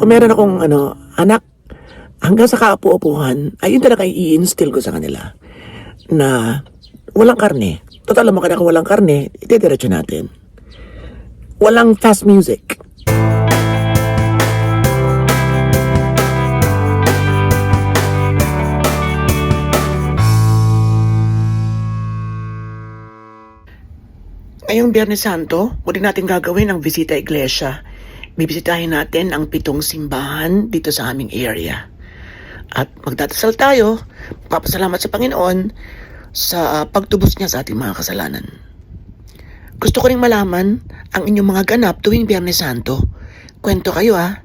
meron akong anak, hanggang sa kaupo-upuhan, ay yun talaga i-instill ko sa kanila na walang karne. Total naman kung walang karne, itidiretso natin. Walang fast music. Ngayong Biyernes Santo, muli natin gagawin ang bisita iglesia. Bibisitahin natin ang 7 simbahan dito sa aming area. At magdadasal tayo, magpapasalamat sa Panginoon sa pagtubos niya sa ating mga kasalanan. Gusto ko ring malaman ang inyong mga ganap tuwing Biyernes Santo. Kwento kayo ha.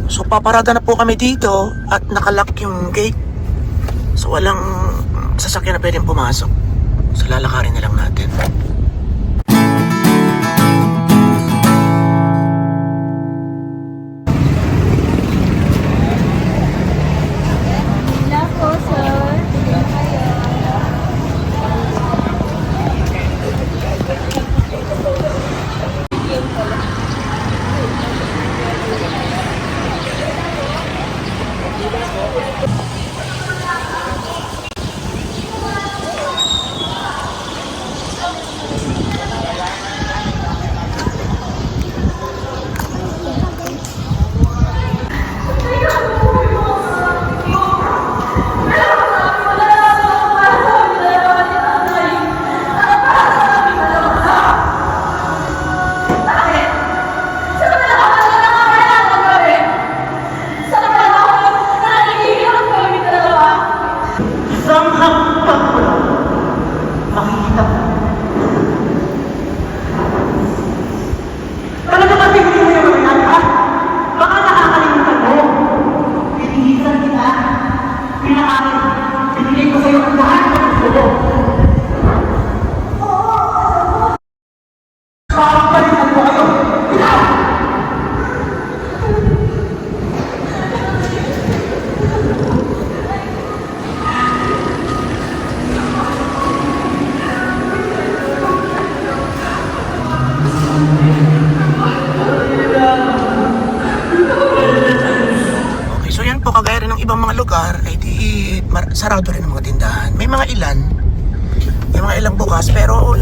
So paparada na po kami dito at nakalock yung gate. So walang sasakyan na pwedeng pumasok. So lalakarin na lang natin. Wala po, sir. Makikita mo. Talaga ba hindi mo yung mga ha? Baka nakakalimutan mo. Pinihisan kita. Pinakain. Pinigay ko sa'yo ang lahat ng gusto mo. Papalitan mo kayo. Okay, so yan po, kagaya rin ng ibang mga lugar ay di sarado rin ang mga tindahan. May mga ilang bukas, pero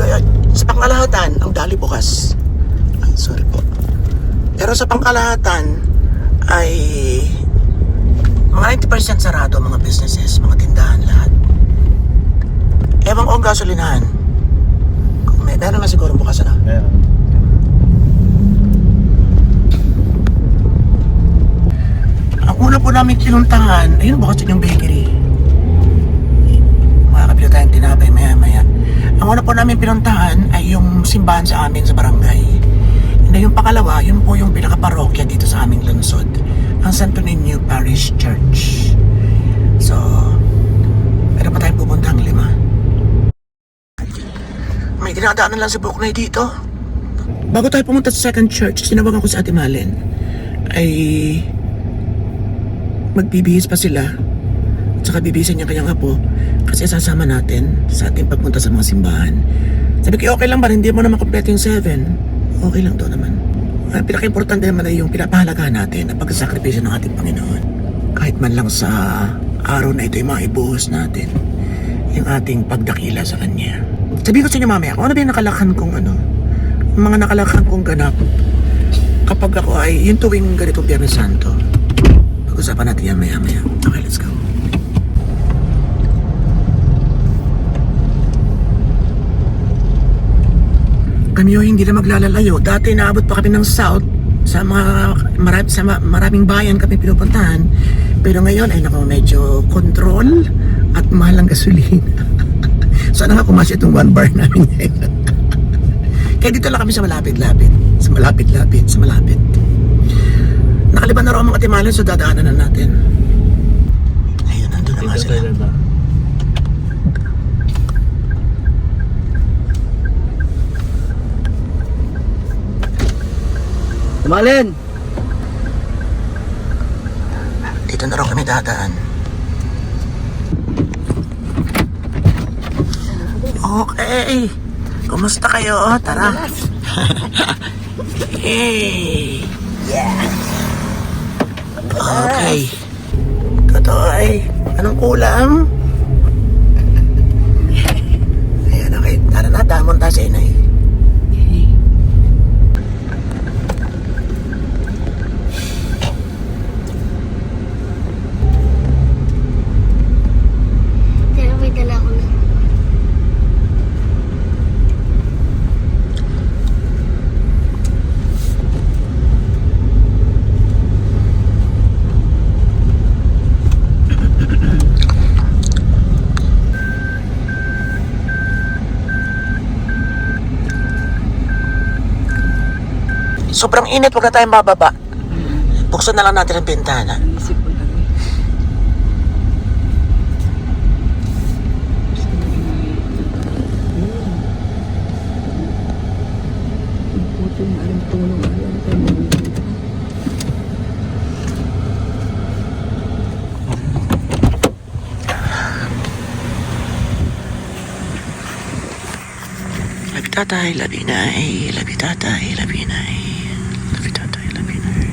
sa pangkalahatan ang dali bukas. Ay, sorry po. Pero sa pangkalahatan ay mga 90% sarado mga businesses, mga tindahan lahat. Ewan ko ang gasolinahan. Meron na siguro bukas na. Meron. Ang una po namin kinuntahan, ayun, bukas din yung bakery. Makakabili tayong tinapay maya-maya. Ang una po namin pinuntahan ay yung simbahan sa amin sa barangay. And yung pangalawa, yun po yung pinaka-parokya dito sa aming lungsod, ang Santo Niño Parish Church. So, meron pa tayong pupuntang 5. May dinadaanan lang si Buknoy dito. Bago tayo pumunta sa second church, sinawagan ko sa Ate Malen, ay magbibihis pa sila. At saka bibihisan niya kanyang apo kasi sasama natin sa ating pagpunta sa mga simbahan. Sabi ko, okay lang ba? Hindi mo naman kompleto yung 7. Okay lang daw naman. Ang pinaka-importante naman ay yung pinapahalagahan natin at pagsasakripisyo ng ating Panginoon. Kahit man lang sa araw na ito, yung mga ibuhos natin, yung ating pagdakila sa Kanya. Sabihin ko sa inyo mamaya, kung ano ba yung nakalakhan kong mga nakalakhan kong ganap kapag ako ay yung tuwing ganitong Biyernes Santo. Pag-usapan natin yan maya-maya. Okay, let's go. Kami yung hindi na maglalalayo. Dati naabot pa kami ng south sa maraming bayan kami pinupuntahan. Pero ngayon ay medyo control at mahal ang gasolina. Sana nga kumasya itong 1 bar namin ngayon. Kaya dito lang kami sa malapit-lapit. Sa malapit-lapit, sa malapit. Nakaliban na raw ang mga timalan, so dadaanan na natin. Ayun, nandun na nga sila. Tumalin! Dito na raw kami dadaan. Okay. Kumusta kayo? Tara. Hey. Yeah. Okay. Totoo ay. Anong kulam? Ayan, okay. Tara na, damon tayo sa inay. Pero may dala ko na. Sobrang init, huwag na tayong bababa. Buksan na lang natin ang bintana. Isip ko lang. Puto yung alam tulong. Labi tatay, labi nay, labi tatay, labi nay. Labi tatay, labi nay.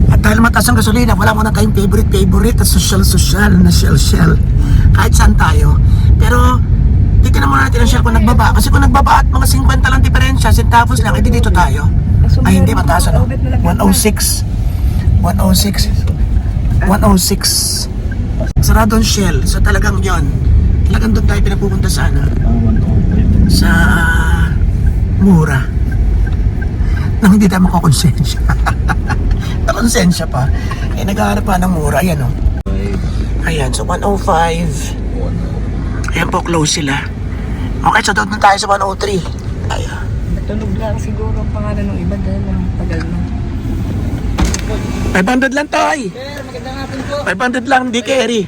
At dahil mataas ang gasolina, wala muna tayong favorite at social na shell. Kahit saan tayo. Pero, titignan muna natin ang shell kung nagbaba. Kasi kung nagbaba at mga 50 lang diferensya, centavos lang, edi dito tayo. Ay, hindi mataas ano? 106. 106. Sarado ang Shell. So talagang yon. Talagang doon tayo pinapupunta sa ano? Sa mura. Nang hindi tayo makakonsensya. Nakonsensya pa. Eh naghahanap pa ng mura. Ayan o. Ayan. So 105. Ayan po, close sila. Okay, so doon tayo sa 103. Ayan. Tunog lang siguro ang pangalan ng iba dahil ang tagal na. 500 lang tayo. Sir, magandang hapon po. 500 lang, di carry.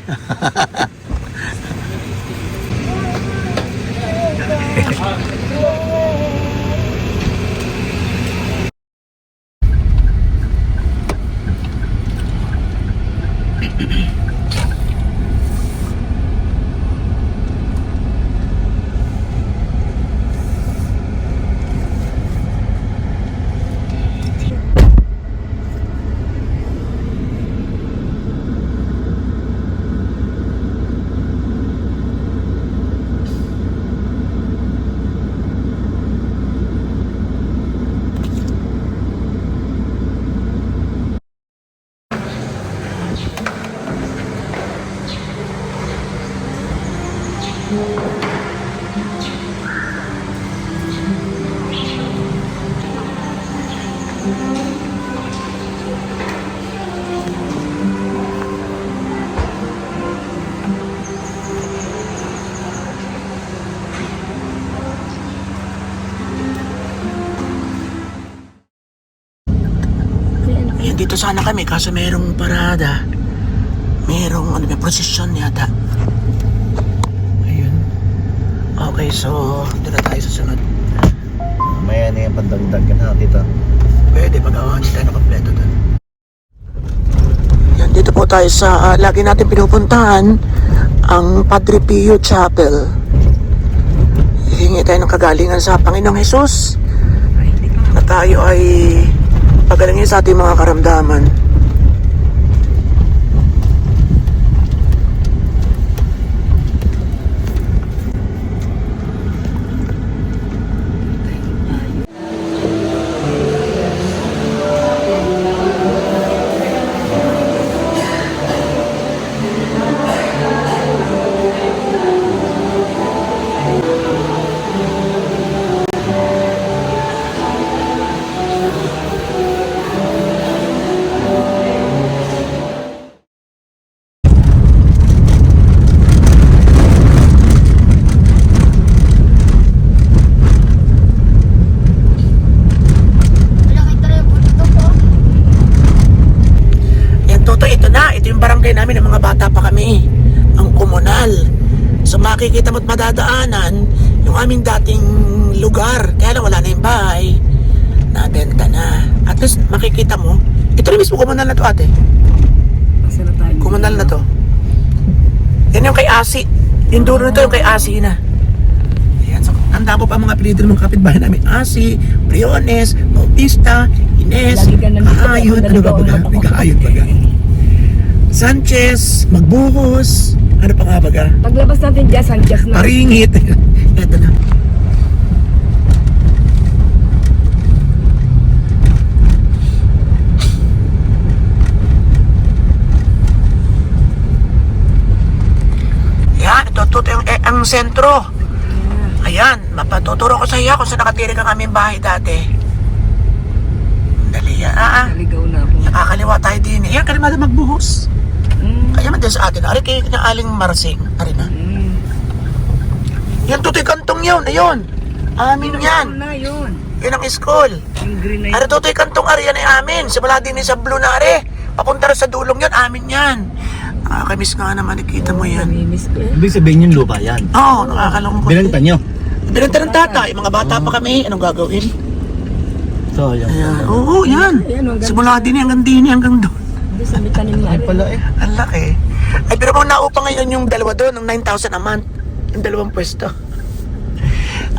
Ayan, dito sana kami kaso merong parada. Merong ano, may prosesyon yata. Ayun. Okay, so dito na tayo sa sunod. Maya na yung pandagdag na dito. Pwede pag-awahan tayo na kompleto doon. Yan, dito po tayo sa lagi natin pinupuntahan ang Padre Pio Chapel. Hihingi tayo ng kagalingan sa Panginoong Jesus na tayo ay pagalingin sa ating mga karamdaman. bata pa kami, ang komunal. So makikita mo't madadaanan yung aming dating lugar. Kaya lang wala na yung bahay. Nabenta na. At least makikita mo, ito rin mismo komunal na to ate. Kasi na tayo. Komunal na to. Yan yung kay Asi. Yung dulo na to yung kay Asi na. Ayan, so tanda ko pa mga apelido ng mga kapitbahay namin. Asi, Briones, Bautista, Ines, Lagi ka nandito. Kahayot, ano ba baga? May Kahayot baga. Sanchez, Magbuhos, ano pa nga baga? Paglabas natin dyan, Sanchez na. Paringit. Eto na. Yan, ito yung ang sentro. Ayan, mapatuturo ko sa iyo kung saan nakatira ang aming bahay dati. Dali yan. Naligaw na ako. Nakakaliwa tayo din. Ayan, kalimada Magbuhos. Mm. Ayan, man din sa atin. Ari kayo na aling Marsing. Ari na. Mm. Yan, tutoy kantong yun. Ayun. Amin yan. Ano na yun? Yun ang school. Yung green na Ari yun. tutoy kantong ari yan ay amin. Simula din sa blue na ari. Papunta rin sa dulong yun. Amin yan. Nakakamiss nga naman. Nakita mo yan. Namimiss ko eh. Ibig sabihin yung lupa yan. Oo, nakakalungkot. Binalitan nyo. Binanta ng tatay. Mga bata pa kami. Anong gagawin? So, yan. Ayan. Oo, yan. Ayan, hanggang- Simula din hanggang din hanggang doon. Hindi sa may tanim na Ay rin. pala eh. Ang laki. Ay, pero kung naupa ngayon yung dalawa doon, ng 9,000 a month. Yung dalawang pwesto.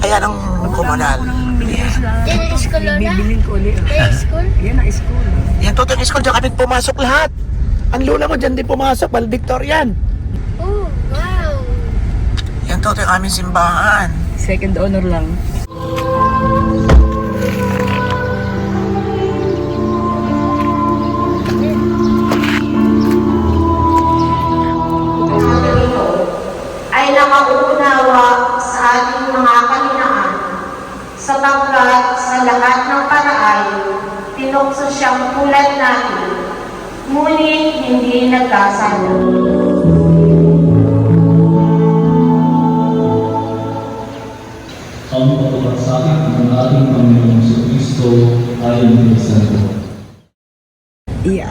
Ayan ang komunal. Yan ang school, Lola? Bibilin ko ulit. Yan ang school? Yan ang school. Yan, totoo school. Diyan kami pumasok lahat. Ang lula ko dyan din pumasok. Valedictorian. Oh, wow. Yan, totoo yung aming simbahan. Second honor lang. ay nakauunawa sa ating mga kahinaan, sapagkat sa lahat ng paraan, tinukso siyang tulad natin, ngunit hindi nagkasala. Ang pagpapasakit ng ating Panginoong Kristo ayon sa Santo. Yeah.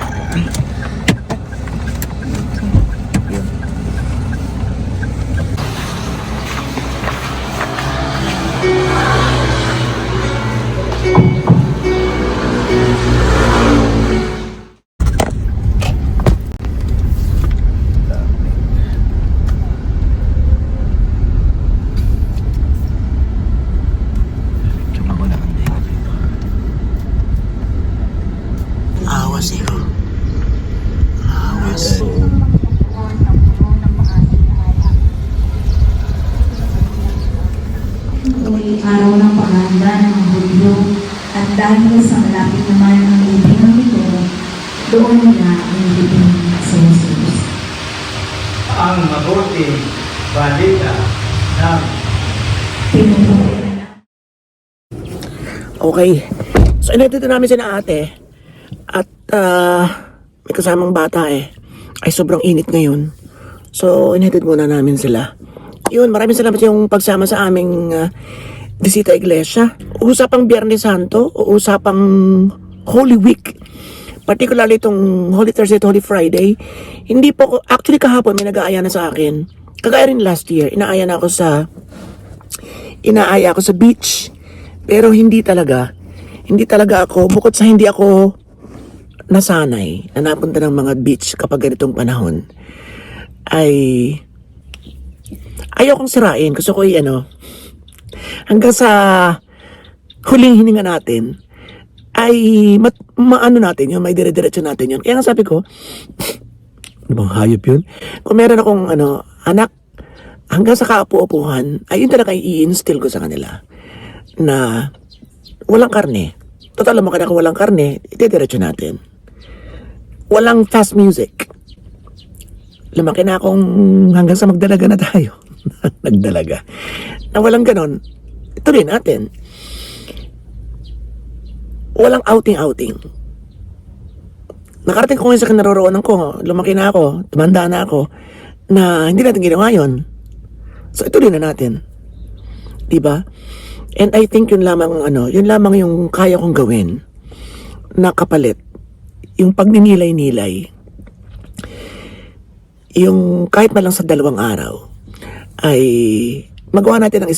Awas ikaw. Awas. Tuwing araw ng paghahanda ng mga Hudyo at dahil sa malapit naman ang ibig nito, doon nila inilibing si Jesus. Ang mabuting balita ng Pinupunin na Okay. So, inatito namin si na ate. At, may kasamang bata eh. Ay, sobrang init ngayon. So, inatid muna namin sila. Yun, maraming salamat yung pagsama sa aming Bisita Iglesia. Usapang Biyernes Santo, o usapang Holy Week. Particularly itong Holy Thursday at Holy Friday. Hindi po, actually kahapon may nag-aaya na sa akin. Kagaya rin last year, inaaya ako sa beach. Pero hindi talaga ako, bukod sa hindi ako nasanay na napunta ng mga beach kapag ganitong panahon, ay ayaw kong sirain. Gusto ko hanggang sa huling hininga natin, ay maano natin yun, may dire-diretso natin yun. Kaya nga sabi ko, ano bang hayop yun? Kung meron akong anak, hanggang sa kaupo-upuhan, ay yun talaga i-instill ko sa kanila na walang karne. Total naman kung walang karne, itidiretso natin. Walang fast music. Lumaki na akong hanggang sa magdalaga na tayo. Nagdalaga. Na walang ganon, ituloy natin. Walang outing-outing. Nakarating ko ngayon sa kinaroroonan ko, lumaki na ako, tumanda na ako, na hindi natin ginawa yun. So ituloy na natin. Diba? And I think yun lamang yung kaya kong gawin na kapalit. Yung pagninilay-nilay. yung kahit man lang sa 2 araw, ay magawa natin ang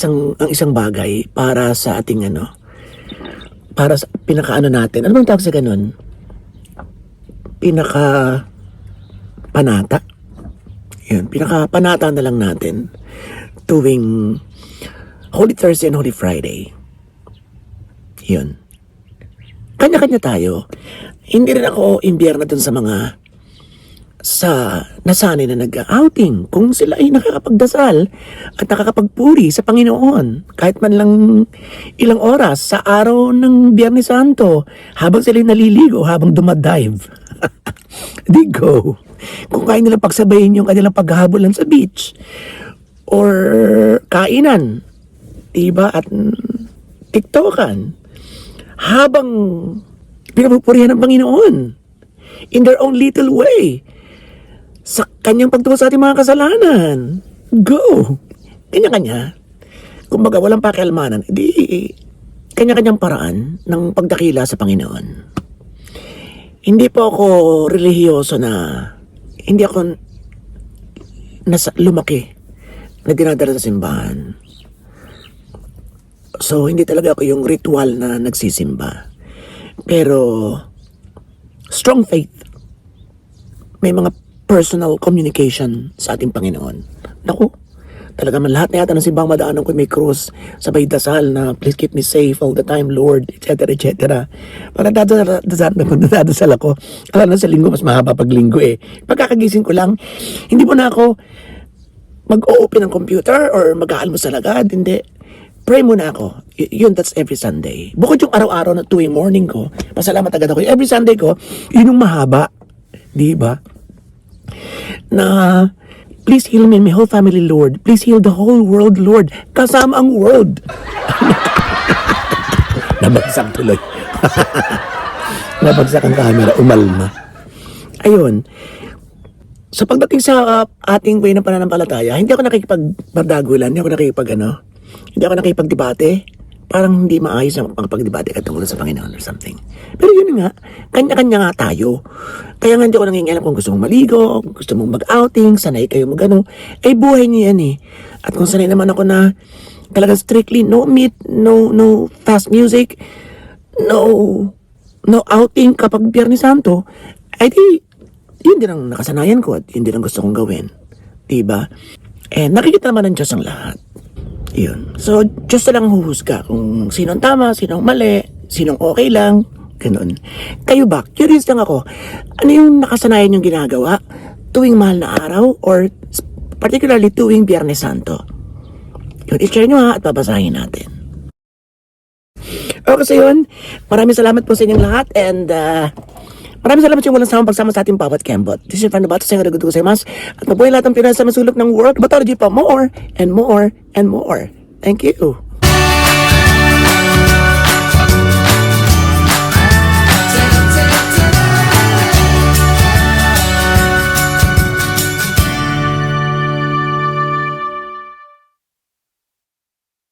isang bagay para sa ating para sa pinakaano natin. Ano bang tawag sa ganun? Panata. Yun, panata na lang natin tuwing Holy Thursday and Holy Friday. Yun. Kanya-kanya tayo. Hindi rin ako imbierna dun sa mga nasanay na nag-outing. Kung sila ay nakakapagdasal at nakakapagpuri sa Panginoon, kahit man lang ilang oras sa araw ng Biyernes Santo, habang sila naliligo, habang dumadive. Di go. Kung kaya nilang pagsabayin yung kanilang paghahabolan sa beach or kainan, diba, at tiktokan, habang pinapupurihan ng Panginoon in their own little way sa kanyang pagtuwa sa ating mga kasalanan. Go! Kanya-kanya. Kumbaga, walang pakialmanan. Di kanya-kanyang paraan ng pagdakila sa Panginoon. Hindi po ako relihiyoso na hindi ako lumaki na dinadala sa simbahan. So, hindi talaga ako yung ritual na nagsisimba. Pero, strong faith. May mga personal communication sa ating Panginoon. Naku, talaga man lahat na yata ng simbang madaanan ko may krus, sabay dasal na please keep me safe all the time, Lord, etc. etc. Para dadasal ako. Alam na sa linggo, mas mahaba pag linggo eh. Pagkakagising ko lang, hindi mo na ako mag-o-open ng computer or mag-aalmusal agad, hindi. Pray muna ako. Yun, that's every Sunday. Bukod yung araw-araw na tuwing morning ko, pasalamat agad ako. Every Sunday ko, yun yung mahaba. Di ba? Na, please heal me and my whole family, Lord. Please heal the whole world, Lord. Kasama ang world. Nabagsak tuloy. Nabagsak ang camera. Umalma. Ayun. So pagdating sa ating way ng pananampalataya, hindi ako nakikipagbardagulan, hindi ako nakikipagdebate. Parang hindi maayos ang pagdebate katungkol sa Panginoon or something. Pero yun nga, kanya-kanya nga tayo. Kaya nga hindi ako nangingialam kung gusto mong maligo, kung gusto mong mag-outing, sanay kayo mag-ano. Eh, buhay niyo yan eh. At kung sanay naman ako na talagang strictly no meat, no fast music, no outing kapag Biyernes Santo, ay di, yun din ang nakasanayan ko at yun din ang gusto kong gawin. Diba? Eh, nakikita naman ng Diyos ang lahat. Yun. So, Diyos na lang huhusga kung sinong tama, sinong mali, sinong okay lang, ganun. Kayo ba? Curious lang ako. Ano yung nakasanayan yung ginagawa tuwing mahal na araw or particularly tuwing Biyernes Santo? Yun, i-share nyo ha at babasahin natin. Okay, so yun. Maraming salamat po sa inyong lahat and maraming salamat yung walang samang pagsama sa ating bawat kembot. This is Fernando Bato sa inyo nagdudugo sa mas. At mabuhay lahat ng Pinas sa masulok ng world. Batology pa more and more and more. Thank you.